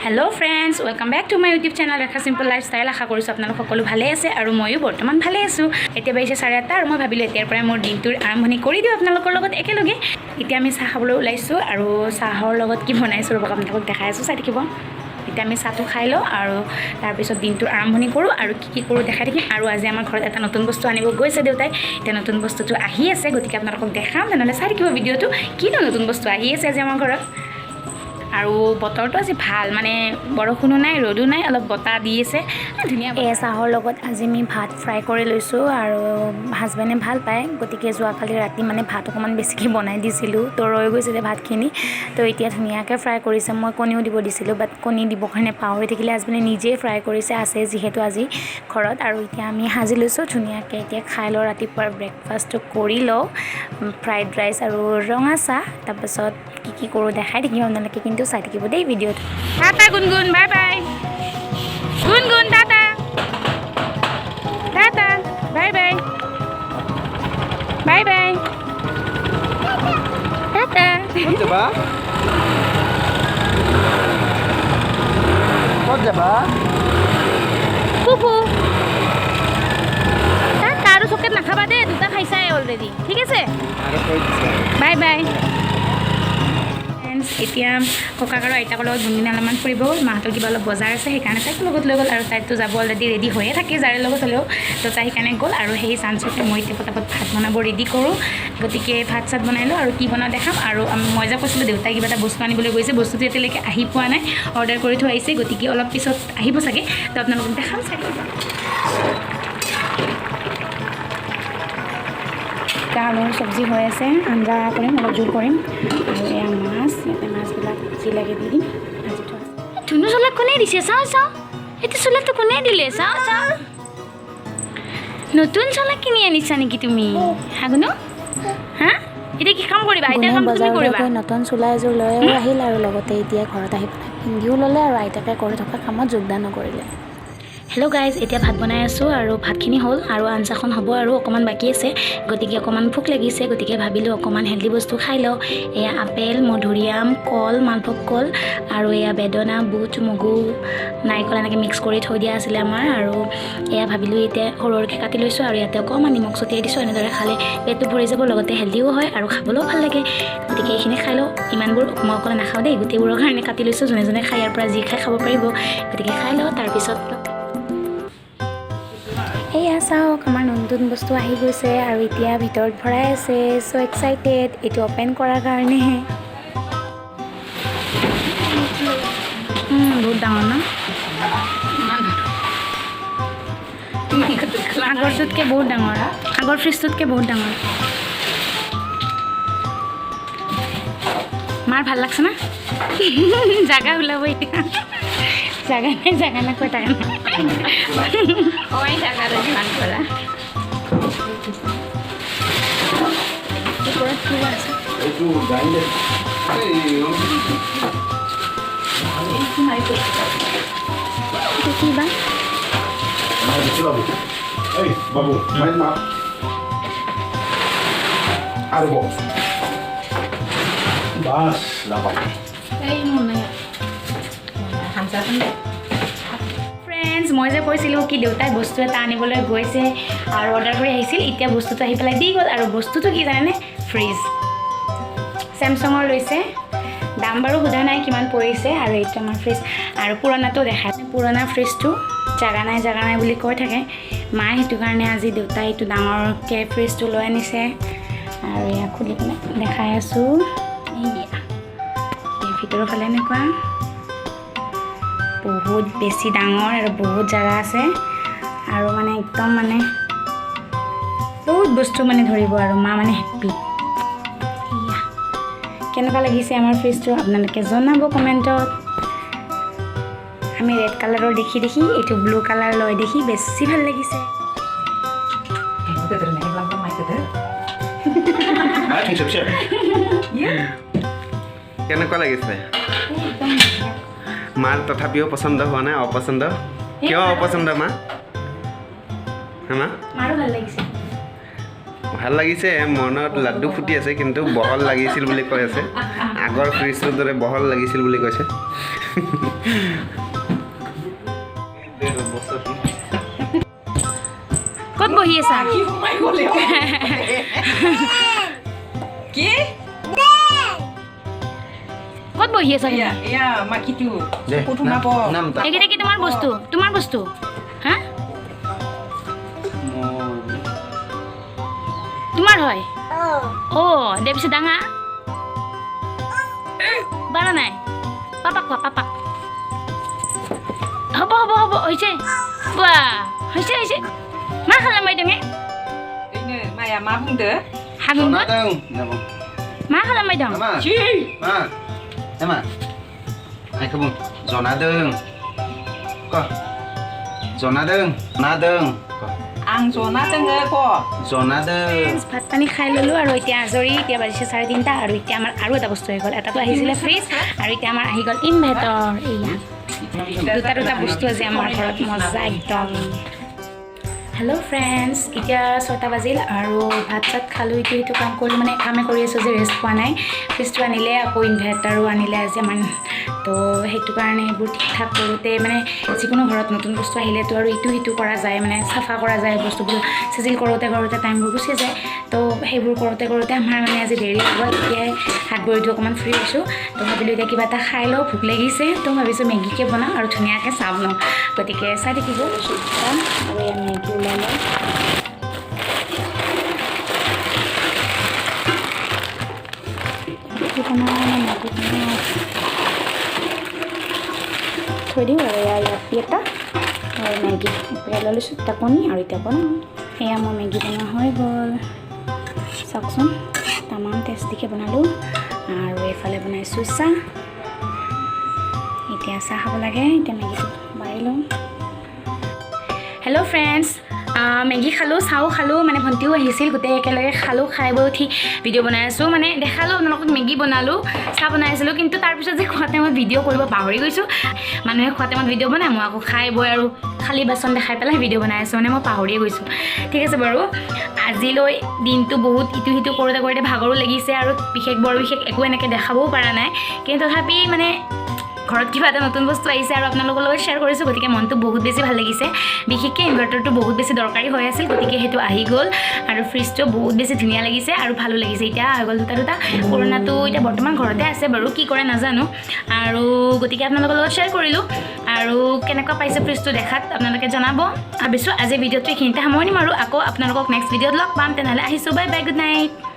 Hello friends welcome back to my YouTube channel Rekha simple lifestyle आशा करूँ अपना सकलो भाले आछे आरो मयो बर्तमान भाले आछो एतिया बाजिছে 8:30 आरो মই ভাবিলো এতিয়াৰ পৰা মোৰ দিনটোৰ আৰম্ভণি কৰি দিও আপোনালোকৰ লগত একেলগে এতিয়া আমি চাহ খাবলৈ ওলাইছো আৰু চাহৰ লগত কি বনাইছো ৰব আপোনালোকক দেখাই আছো চাই থাকিব এতিয়া আমি চাহটো খাই লও আৰু তাৰ পিছত দিনটোৰ আৰম্ভণি কৰো আৰু কি কি কৰো দেখাই থাকিম আৰু আজি আমাৰ ঘৰত এটা নতুন বস্তু আনিব গৈছে দেউতাই এটা নতুন বস্তুটো আহি আছে গতিকে আপোনালোকক দেখাম তেনেহলে চাই থাকিব ভিডিওটো কি নতুন বস্তু আহি আছে আজি আমাৰ ঘৰত আৰু বতৰটো আজি ভাল মানে বৰষুণো নাই ৰদো নাই অলপ বতা দি আছে ধুনীয়া এই চাহৰ লগত আজি আমি ভাত ফ্ৰাই কৰি লৈছো আৰু হাজবেণ্ডে ভাল পায় গতিকে যোৱাকালি ৰাতি মানে ভাত অকমান বেছিকৈ বনাই দিছিলো তো ৰৈ গৈছিল ভাতখিনি তো এতিয়া ধুনীয়াকৈ ফ্ৰাই কৰিছে মই কণীও দিব দিছিলো বাট কণী দিব কাৰণে পাহৰি থাকিলে হাজবেণ্ডে নিজেই ফ্ৰাই কৰিছে আছে যিহেতু আজি ঘৰত আৰু এতিয়া আমি সাজি লৈছো ধুনীয়াকৈ এতিয়া খাই লওঁ ৰাতিপুৱাৰ ব্ৰেকফাষ্টটো কৰি লওঁ ফ্ৰাইড ৰাইচ আৰু ৰঙা চাহ তাৰপিছত কি কৰো দেখাই থাকিম আপোনালোকে কিন্তু চাই থাকিব দেই ভিডিওটো টাটা গুনগুন বাই বাই গুনগুন Tata tata bye bye bye bye Tata ক'ত যাবা ক'ত যাবা কুকু টাটা আৰু চকলেট নাখাবা দেই দুটা খাইছাই অলৰেডি ঠিক আছে আৰু কৈ দিছা বাই বাই এতিয়া ককাক আৰু আইতাকৰ লগত গুণগুণে অলপমান ফুৰিব মাহঁতৰ কিবা অলপ বজাৰ আছে সেইকাৰণে তাইক লগত লৈ গ'ল আৰু তাইতো যাব অলৰেডি ৰেডি হৈয়ে থাকে যাৰে লগত হ'লেও তো তাই সেইকাৰণে গ'ল আৰু সেই চান্সতে মই এতিয়া পটাপট ভাত বনাব ৰেডি কৰোঁ গতিকে ভাত চাত বনাই লওঁ আৰু কি বনাওঁ দেখাম আৰু মই যে কৈছিলোঁ দেউতাই কিবা এটা বস্তু আনিবলৈ গৈছে বস্তুটো এতিয়ালৈকে আহি পোৱা নাই অৰ্ডাৰ কৰি থৈ আহিছে গতিকে অলপ পিছত আহিব চাগে তো আপোনালোকক দেখাম চাগে আলুৰ চব্জি হৈ আছে আঞ্জা কৰিম অলপ জোল কৰিম আৰু এয়া মাছ ইয়াতে মাছবিলাক যি লাগে দি দিম ভাজি থোৱা আছে ধুনু চোলা কোনে দিছে চাওঁ চাওঁ এইটো চোলাটো কোনে দিলে চাওঁ চাওঁ নতুন চোলা কিনি আনিছা নেকি তুমি হাগুনো হা এতিয়া কি কাম কৰিবা আইতাৰ কাম তুমি কৰিবা নতুন চোলা এযোৰ লৈ আহিল আৰু লগতে এতিয়া ঘৰত আহি পিন্ধিও ল'লে আৰু আইতাকে কৰি থকা কামত যোগদানো কৰিলে হেল্ল' গাইজ এতিয়া ভাত বনাই আছোঁ আৰু ভাতখিনি হ'ল আৰু আঞ্জাখন হ'ব আৰু অকণমান বাকী আছে গতিকে অকণমান ভোক লাগিছে গতিকে ভাবিলোঁ অকণমান হেল্ডি বস্তু খাই লওঁ এয়া আপেল মধুৰিআম কল মালভোগ কল আৰু এয়া বেদনা বুট মগু নাৰিকল এনেকৈ মিক্স কৰি থৈ দিয়া আছিলে আমাৰ আৰু এয়া ভাবিলোঁ এতিয়া সৰু সৰুকৈ কাটি লৈছোঁ আৰু ইয়াতে অকণমান নিমখ ছটিয়াই দিছোঁ এনেদৰে খালে পেটটো ভৰি যাব লগতে হেল্ডিও হয় আৰু খাবলৈও ভাল লাগে গতিকে এইখিনি খাই লওঁ ইমানবোৰ মই অকলে নাখাওঁ দেই গোটেইবোৰৰ কাৰণে কাটি লৈছোঁ যোনে যোনে খাই ইয়াৰ পৰা যি খাই খাব পাৰিব গতিকে খাই লওঁ তাৰপিছত এয়া চাওক আমাৰ নতুন বস্তু আহি গৈছে আৰু এতিয়া ভিতৰত ভৰাই আছে চ' এক্সাইটেড এইটো অ'পেন কৰাৰ কাৰণেহে বহুত ডাঙৰ ন আগৰটোতকৈ বহুত ডাঙৰ আগৰ ফ্ৰিজটোতকৈ বহুত ডাঙৰ মাৰ ভাল লাগছে না জাগা ওলাব এতিয়া জাগা নাই কৈ থাকে জাগা ধান কৰা ওপৰত কিবা আছে কিবা বাবু আৰু বাস লাভ ফ্ৰেণ্ডছ মই যে কৈছিলোঁ কি দেউতাই বস্তু এটা আনিবলৈ গৈছে আৰু অৰ্ডাৰ কৰি আহিছিল এতিয়া বস্তুটো আহি পেলাই দি গ'ল আৰু বস্তুটো কি জানেনে ফ্ৰিজ চেমচাঙৰ লৈছে দাম বাৰু সোধা নাই কিমান পৰিছে আৰু এইটো আমাৰ ফ্ৰিজ আৰু পুৰণাটো দেখায় পুৰণা ফ্ৰিজটো জাগা নাই বুলি কৈ থাকে মায়ে সেইটো কাৰণে আজি দেউতাই এইটো ডাঙৰকৈ ফ্ৰিজটো লৈ আনিছে আৰু এয়া খুলি পেলাই দেখাই আছোঁ এই ভিতৰৰ ফালে এনেকুৱা বহুত বেছি ডাঙৰ আৰু বহুত জাগা আছে আৰু মানে একদম মানে বহুত বস্তু মানে ধৰিব আৰু মা মানে হেপ্পী কেনেকুৱা লাগিছে আমাৰ ফ্ৰিজটো আপোনালোকে জনাব কমেণ্টত আমি ৰেড কালাৰৰ দেখি এইটো ব্লু কালাৰ লৈ দেখি বেছি ভাল লাগিছে কেনেকুৱা লাগিছে মাৰ তথাপিও পচন্দ হোৱা নাই অপচন্দ কিয় অপচন্দ মা মাৰো ভাল লাগিছে ভাল লাগিছে মনত লাড্ডু ফুটি আছে কিন্তু বহল লাগিছিল বুলি কৈ আছে আগৰ ফ্ৰিজটোৰ দৰে বহল লাগিছিল বুলি কৈছে ক'ত বহি আছা কি সোমাই গ'লে কি ক'ত বহি আছা এয়া এয়া মাখিটো ক'ত সোমাব এইকেইটা কি তোমাৰ বস্তু হা তোমাৰ হয় দে পিছে ডাঙা বাৰা নাই পাপাক কোৱা পাপাক হ'ব হৈছে বা হৈছে मा खालामबाय दङ ओइनो माया मा बुंदो हागोन मा खालामबाय दं chi Emma, ai không Jona dừng, co, Jona dừng, आं जना दोङो क Jona dừng. ভাত পানী খাই ল'লোঁ আৰু এতিয়া আজৰি এতিয়া বাজিছে 3:30 আৰু এতিয়া আমাৰ আৰু এটা বস্তু হৈ গ'ল এটাতো আহিছিলে ফ্ৰিজ আৰু এতিয়া আমাৰ আহি গ'ল ইনভাৰ্টাৰ এয়া দুটা বস্তু আছে আমাৰ ঘৰত মজা একদম হেল্ল' ফ্ৰেণ্ডছ এতিয়া 6টা বাজিল আৰু ভাত চাত খালোঁ ইটো কাম কৰিলোঁ মানে কামে কৰি আছোঁ যে ৰেষ্ট পোৱা নাই ফ্ৰিজটো আনিলে আকৌ ইনভাৰ্টাৰো আনিলে আজি আমাৰ তো সেইটো কাৰণে এইবোৰ ঠিক ঠাক কৰোঁতে মানে যিকোনো ঘৰত নতুন বস্তু আহিলেতো আৰু ইটো কৰা যায় মানে চাফা কৰা যায় বস্তুবোৰ চিজিল কৰোঁতে টাইমবোৰ গুচি যায় তো সেইবোৰ কৰোঁতে আমাৰ মানে আজি দেৰি হৈ গ'ল এতিয়াই হাত ভৰিটো অকণমান ফ্ৰী হৈছোঁ তো ভাবিলোঁ এতিয়া কিবা এটা খাই লওঁ ভোক লাগিছে তো ভাবিছোঁ মেগীকে বনাওঁ আৰু ধুনীয়াকৈ চাহ বনাওঁ গতিকে চাই থাকিব আৰু এয়া মেগী ওলাই লওঁ থৈ দিওঁ আৰু ইয়াত এটা আৰু মেগী পেলাই লৈছোঁ দুটা কণী আৰু এতিয়া বনাওঁ সেয়া মই মেগী বনোৱা হৈ গ'ল চাওকচোন তামাম টেষ্টিকৈ বনালোঁ আৰু এইফালে বনাইছোঁ চাহ এতিয়া চাহ খাব লাগে এতিয়া মেগীটো বাঢ়ি লওঁ হেল্ল' ফ্ৰেণ্ডছ মেগী খালোঁ চাহো খালোঁ মানে ভণ্টিও আহিছিল গোটেই একেলগে খালোঁ খাই বৈ উঠি ভিডিঅ' বনাই আছোঁ মানে দেখালোঁ আপোনালোকক মেগী বনালোঁ চাহ বনাইছিলোঁ কিন্তু তাৰপিছত যে খোৱা টাইমত ভিডিঅ' কৰিব পাহৰি গৈছোঁ মানুহে খোৱা টাইমত ভিডিঅ' বনাই মই আকৌ খাই বৈ আৰু খালী বাচন দেখাই পেলাই ভিডিঅ' বনাই আছোঁ মানে মই পাহৰিয়ে গৈছোঁ ঠিক আছে বাৰু আজিলৈ দিনটো বহুত ইটো কৰোঁতে ভাগৰো লাগিছে আৰু বৰ বিশেষ একো এনেকৈ দেখাবও পৰা নাই কিন্তু তথাপি মানে ঘৰত কিবা এটা নতুন বস্তু আহিছে আৰু আপোনালোকৰ লগত শ্বেয়াৰ কৰিছোঁ গতিকে মনটো বহুত বেছি ভাল লাগিছে বিশেষকৈ ইনভাৰ্টাৰটো বহুত বেছি দৰকাৰী হৈ আছিল গতিকে সেইটো আহি গ'ল আৰু ফ্ৰিজটো বহুত বেছি ধুনীয়া লাগিছে আৰু ভালো লাগিছে এতিয়া হৈ গ'ল দুটা কৰোণাটো এতিয়া বৰ্তমান ঘৰতে আছে বাৰু কি কৰে নাজানো আৰু গতিকে আপোনালোকৰ লগত শ্বেয়াৰ কৰিলোঁ আৰু কেনেকুৱা পাইছে ফ্ৰিজটো দেখাত আপোনালোকে জনাব ভাবিছোঁ আজি ভিডিঅ'টো এইখিনিতে সামৰণি মাৰোঁ আকৌ আপোনালোকক নেক্সট ভিডিঅ'ত লগ পাম তেনেহ'লে আহিছোঁ বাই গুড নাইট